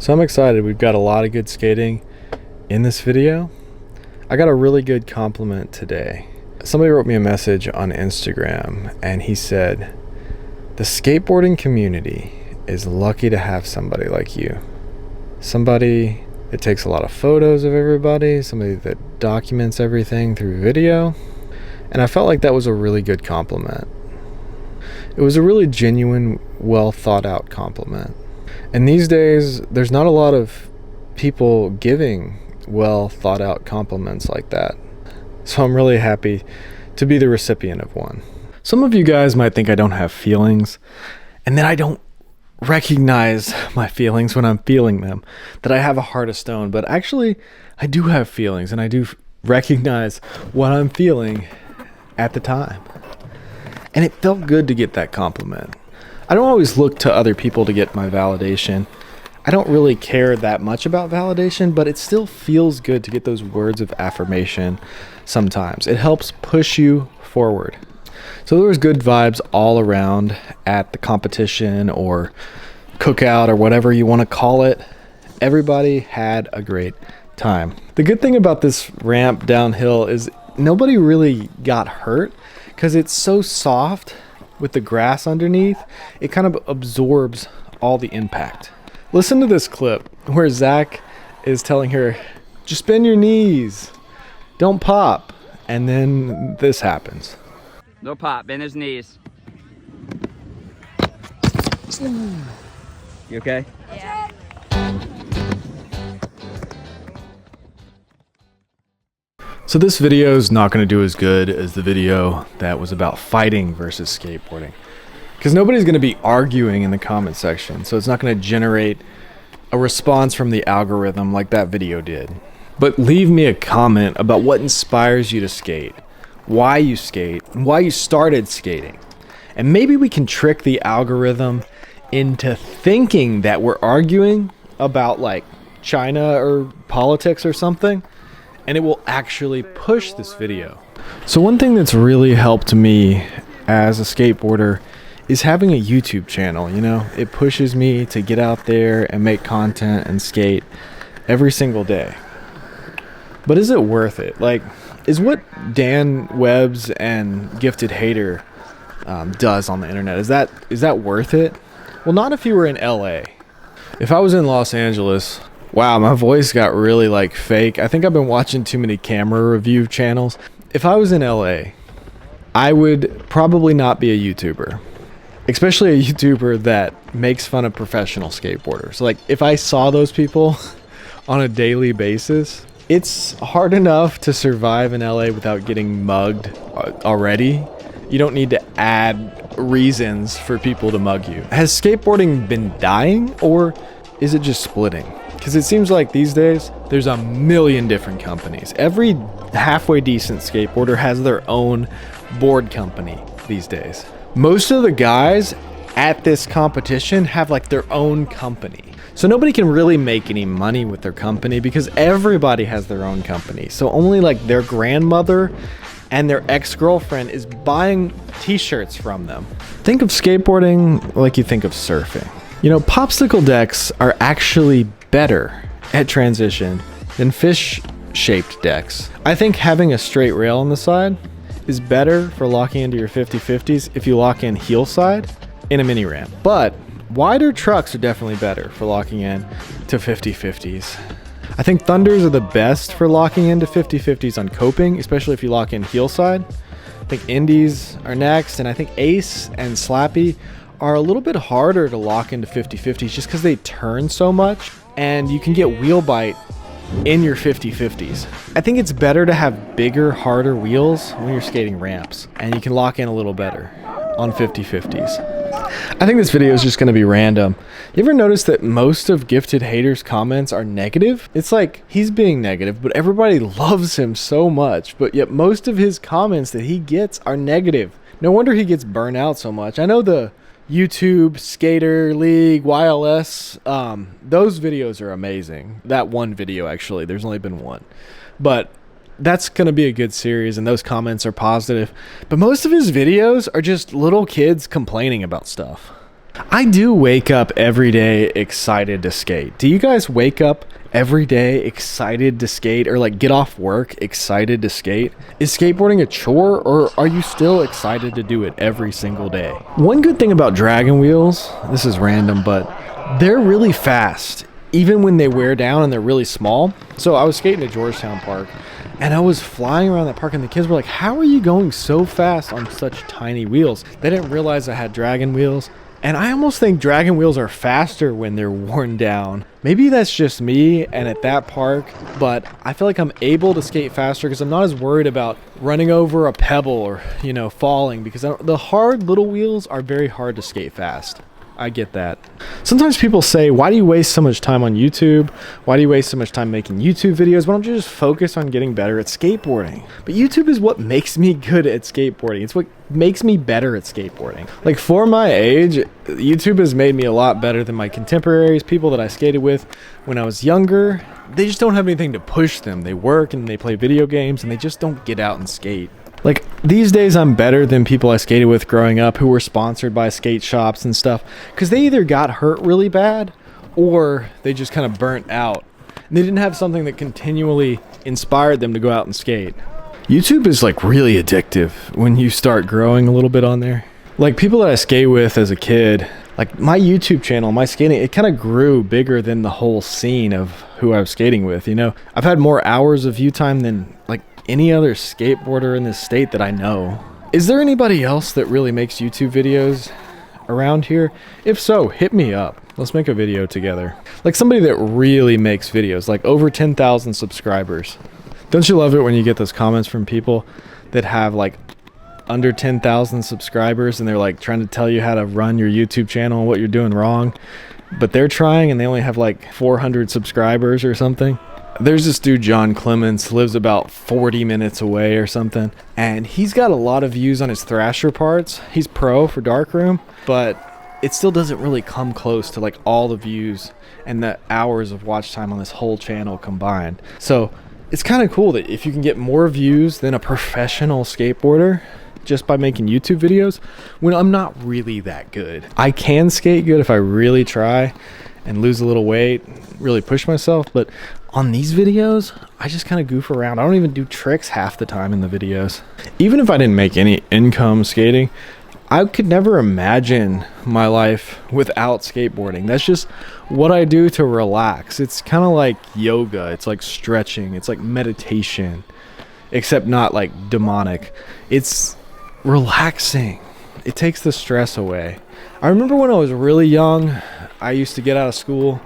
So I'm excited. We've got a lot of good skating in this video. I got a really good compliment today. Somebody wrote me a message on Instagram and he said, the skateboarding community is lucky to have somebody like you. Somebody that takes a lot of photos of everybody, somebody that documents everything through video. And I felt like that was a really good compliment. It was a really genuine, well thought out compliment. And these days, there's not a lot of people giving well thought out compliments like that. So I'm really happy to be the recipient of one. Some of you guys might think I don't have feelings, and that I don't recognize my feelings when I'm feeling them, that I have a heart of stone, but actually I do have feelings and I do recognize what I'm feeling at the time. And it felt good to get that compliment. I don't always look to other people to get my validation. I don't really care that much about validation, but it still feels good to get those words of affirmation sometimes. It helps push you forward. So there was good vibes all around at the competition or cookout or whatever you want to call it. Everybody had a great time. The good thing about this ramp downhill is nobody really got hurt because it's so soft with the grass underneath. It kind of absorbs all the impact. Listen to this clip where Zach is telling her, just bend your knees, don't pop. And then this happens. No pop, bend his knees. You okay? Yeah. So this video is not going to do as good as the video that was about fighting versus skateboarding, because nobody's going to be arguing in the comment section, so it's not going to generate a response from the algorithm like that video did. But leave me a comment about what inspires you to skate, why you skate, why you started skating, and maybe we can trick the algorithm into thinking that we're arguing about like China or politics or something, and it will actually push this video. So one thing that's really helped me as a skateboarder is having a YouTube channel. You know, it pushes me to get out there and make content and skate every single day. But is it worth it? Like, is what Dan Webbs and Gifted Hater does on the internet, is that worth it? Well, not if you were in LA. If I was in Los Angeles, wow, my voice got really like fake. I think I've been watching too many camera review channels. If I was in LA, I would probably not be a YouTuber, especially a YouTuber that makes fun of professional skateboarders. Like, if I saw those people on a daily basis, it's hard enough to survive in LA without getting mugged already. You don't need to add reasons for people to mug you. Has skateboarding been dying, or is it just splitting? Because it seems like these days, there's a million different companies. Every halfway decent skateboarder has their own board company these days. Most of the guys at this competition have like their own company. So nobody can really make any money with their company because everybody has their own company. So only like their grandmother and their ex-girlfriend is buying t-shirts from them. Think of skateboarding like you think of surfing. You know, popsicle decks are actually better at transition than fish-shaped decks. I think having a straight rail on the side is better for locking into your 50/50s if you lock in heel side in a mini ramp. But wider trucks are definitely better for locking in to 50/50s. I think Thunders are the best for locking into 50/50s on coping, especially if you lock in heel side. I think Indies are next, and I think Ace and Slappy are a little bit harder to lock into 50/50s just because they turn so much and you can get wheel bite in your 50/50s. I think it's better to have bigger, harder wheels when you're skating ramps, and you can lock in a little better on 50/50s. I think this video is just going to be random. You ever notice that most of Gifted Hater's comments are negative? It's like he's being negative, but everybody loves him so much, but yet most of his comments that he gets are negative. No wonder he gets burnt out so much. I know the YouTube, Skater League, YLS, those videos are amazing. That one video, actually, there's only been one. But that's going to be a good series, and those comments are positive. But most of his videos are just little kids complaining about stuff. I do wake up every day excited to skate. Do you guys wake up every day excited to skate, or like get off work excited to skate? Is skateboarding a chore, or are you still excited to do it every single day? One good thing about Dragon wheels, this is random, but they're really fast, even when they wear down and they're really small. So I was skating at Georgetown Park, and I was flying around that park, and the kids were like, how are you going so fast on such tiny wheels? They didn't realize I had Dragon wheels. And I almost think Dragon wheels are faster when they're worn down. Maybe that's just me and at that park, but I feel like I'm able to skate faster because I'm not as worried about running over a pebble or, falling, because the hard little wheels are very hard to skate fast. I get that. Sometimes people say, why do you waste so much time on YouTube? Why do you waste so much time making YouTube videos? Why don't you just focus on getting better at skateboarding? But YouTube is what makes me good at skateboarding. It's what makes me better at skateboarding. Like, for my age, YouTube has made me a lot better than my contemporaries, people that I skated with when I was younger. They just don't have anything to push them. They work and they play video games and they just don't get out and skate. Like, these days I'm better than people I skated with growing up who were sponsored by skate shops and stuff, because they either got hurt really bad or they just kind of burnt out. And they didn't have something that continually inspired them to go out and skate. YouTube is like really addictive when you start growing a little bit on there. Like, people that I skate with as a kid, like my YouTube channel, my skating, it kind of grew bigger than the whole scene of who I was skating with. I've had more hours of view time than like any other skateboarder in this state that I know. Is there anybody else that really makes YouTube videos around here? If so, hit me up. Let's make a video together. Like, somebody that really makes videos, like over 10,000 subscribers. Don't you love it when you get those comments from people that have like under 10,000 subscribers and they're like trying to tell you how to run your YouTube channel and what you're doing wrong, but they're trying and they only have like 400 subscribers or something? There's this dude, John Clements, lives about 40 minutes away or something, and he's got a lot of views on his Thrasher parts. He's pro for Darkroom, but it still doesn't really come close to like all the views and the hours of watch time on this whole channel combined. So it's kind of cool that if you can get more views than a professional skateboarder just by making YouTube videos, when I'm not really that good. I can skate good if I really try and lose a little weight, really push myself, but on these videos, I just kind of goof around. I don't even do tricks half the time in the videos. Even if I didn't make any income skating, I could never imagine my life without skateboarding. That's just what I do to relax. It's kind of like yoga. It's like stretching. It's like meditation, except not like demonic. It's relaxing. It takes the stress away. I remember when I was really young, I used to get out of school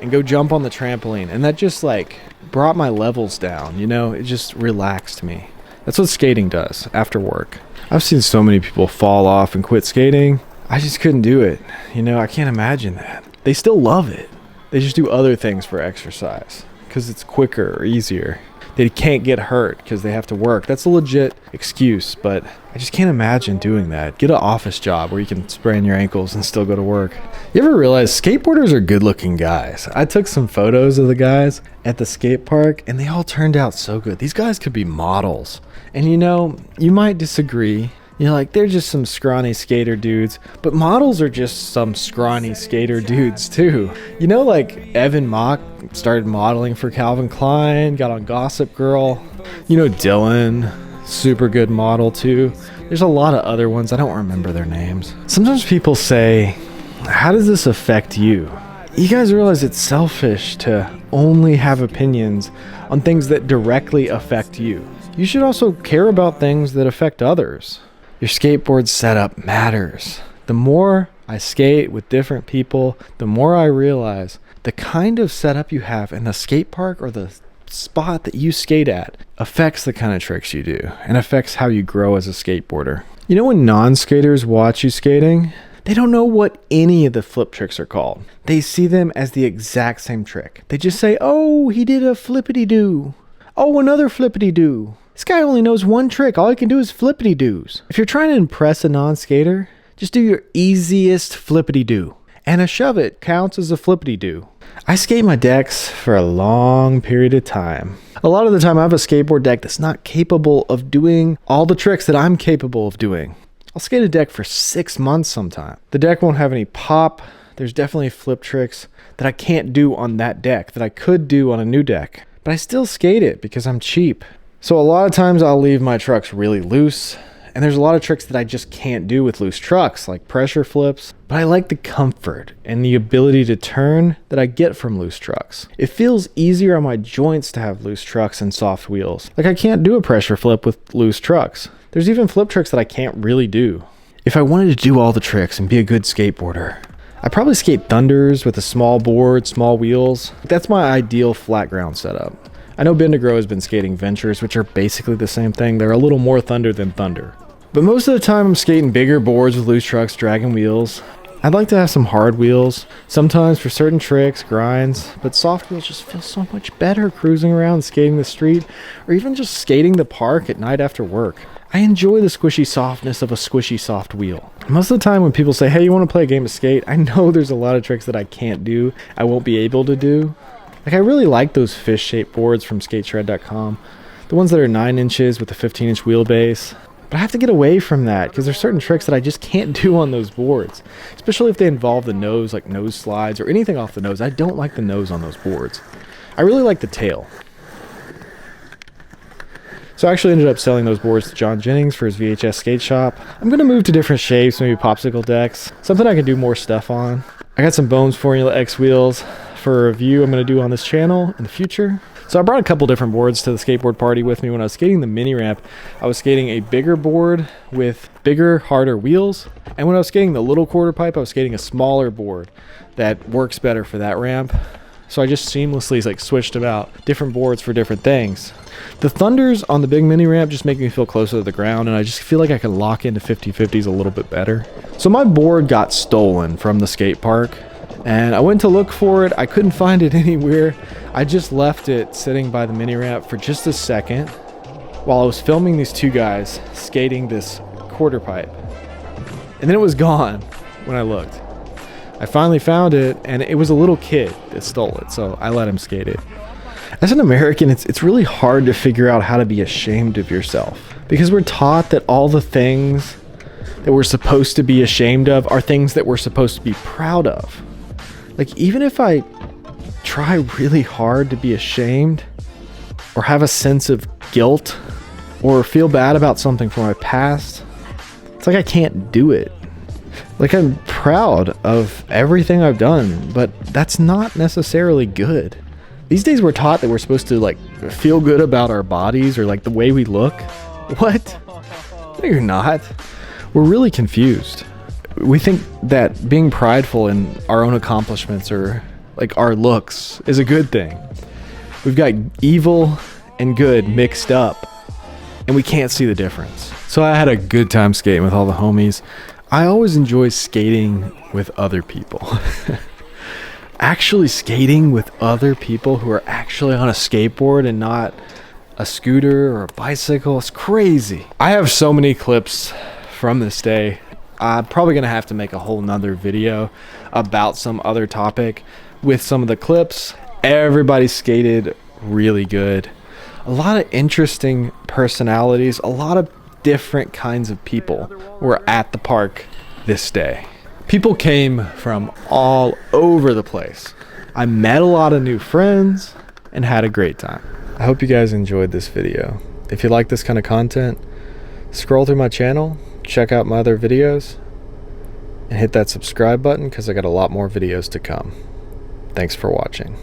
and go jump on the trampoline, and that just like brought my levels down. It just relaxed me. That's what skating does after work. I've seen so many people fall off and quit skating. I just couldn't do it. I can't imagine that. They still love it. They just do other things for exercise because it's quicker or easier. They can't get hurt because they have to work. That's a legit excuse, but I just can't imagine doing that. Get an office job where you can sprain your ankles and still go to work. You ever realize skateboarders are good looking guys? I took some photos of the guys at the skate park and they all turned out so good. These guys could be models. And you might disagree. You're like, they're just some scrawny skater dudes. But models are just some scrawny skater dudes too. Like Evan Mock started modeling for Calvin Klein, got on Gossip Girl. Dylan, super good model too. There's a lot of other ones. I don't remember their names. Sometimes people say, how does this affect you? You guys realize it's selfish to only have opinions on things that directly affect you. You should also care about things that affect others. Your skateboard setup matters. The more I skate with different people, the more I realize the kind of setup you have in the skate park or the spot that you skate at affects the kind of tricks you do and affects how you grow as a skateboarder. When non-skaters watch you skating, they don't know what any of the flip tricks are called. They see them as the exact same trick. They just say, oh, he did a flippity-doo. Oh, another flippity-doo. This guy only knows one trick. All he can do is flippity-doos. If you're trying to impress a non-skater, just do your easiest flippity-doo. And a shove it counts as a flippity-doo. I skate my decks for a long period of time. A lot of the time I have a skateboard deck that's not capable of doing all the tricks that I'm capable of doing. I'll skate a deck for 6 months sometime. The deck won't have any pop. There's definitely flip tricks that I can't do on that deck that I could do on a new deck. But I still skate it because I'm cheap. So a lot of times I'll leave my trucks really loose. And there's a lot of tricks that I just can't do with loose trucks, like pressure flips. But I like the comfort and the ability to turn that I get from loose trucks. It feels easier on my joints to have loose trucks and soft wheels. Like I can't do a pressure flip with loose trucks. There's even flip tricks that I can't really do. If I wanted to do all the tricks and be a good skateboarder, I'd probably skate Thunders with a small board, small wheels. That's my ideal flat ground setup. I know Bendigo has been skating Ventures, which are basically the same thing. They're a little more Thunder than Thunder. But most of the time I'm skating bigger boards with loose trucks, dragging wheels. I'd like to have some hard wheels, sometimes for certain tricks, grinds, but soft wheels just feel so much better cruising around, skating the street, or even just skating the park at night after work. I enjoy the squishy softness of a squishy soft wheel. Most of the time when people say, hey, you want to play a game of skate? I know there's a lot of tricks that I can't do, I won't be able to do. Like I really like those fish-shaped boards from skateshred.com. The ones that are 9 inches with a 15-inch wheelbase. But I have to get away from that because there's certain tricks that I just can't do on those boards. Especially if they involve the nose, like nose slides or anything off the nose. I don't like the nose on those boards. I really like the tail. So I actually ended up selling those boards to John Jennings for his VHS skate shop. I'm going to move to different shapes, maybe popsicle decks. Something I can do more stuff on. I got some Bones Formula X wheels for a review I'm going to do on this channel in the future. So I brought a couple different boards to the skateboard party with me. When I was skating the mini ramp, I was skating a bigger board with bigger, harder wheels. And when I was skating the little quarter pipe, I was skating a smaller board that works better for that ramp. So I just seamlessly like switched about different boards for different things. The Thunders on the big mini ramp just make me feel closer to the ground, and I just feel like I can lock into 50/50s a little bit better. So my board got stolen from the skate park, and I went to look for it. I couldn't find it anywhere. I just left it sitting by the mini ramp for just a second while I was filming these two guys skating this quarter pipe. And then it was gone when I looked. I finally found it, and it was a little kid that stole it, so I let him skate it. As an American, it's really hard to figure out how to be ashamed of yourself because we're taught that all the things that we're supposed to be ashamed of are things that we're supposed to be proud of. Like, even if I try really hard to be ashamed or have a sense of guilt or feel bad about something from my past, it's like I can't do it. Like, I'm proud of everything I've done, but that's not necessarily good. These days we're taught that we're supposed to like feel good about our bodies or like the way we look. What? No, you're not. We're really confused. We think that being prideful in our own accomplishments or like our looks is a good thing. We've got evil and good mixed up, and we can't see the difference. So I had a good time skating with all the homies. I always enjoy skating with other people. Actually skating with other people who are actually on a skateboard and not a scooter or a bicycle is crazy. I have so many clips from this day. I'm probably gonna have to make a whole nother video about some other topic with some of the clips. Everybody skated really good. A lot of interesting personalities, a lot of different kinds of people were at the park this day. People came from all over the place. I met a lot of new friends and had a great time. I hope you guys enjoyed this video. If you like this kind of content, scroll through my channel, check out my other videos, and hit that subscribe button because I got a lot more videos to come. Thanks for watching.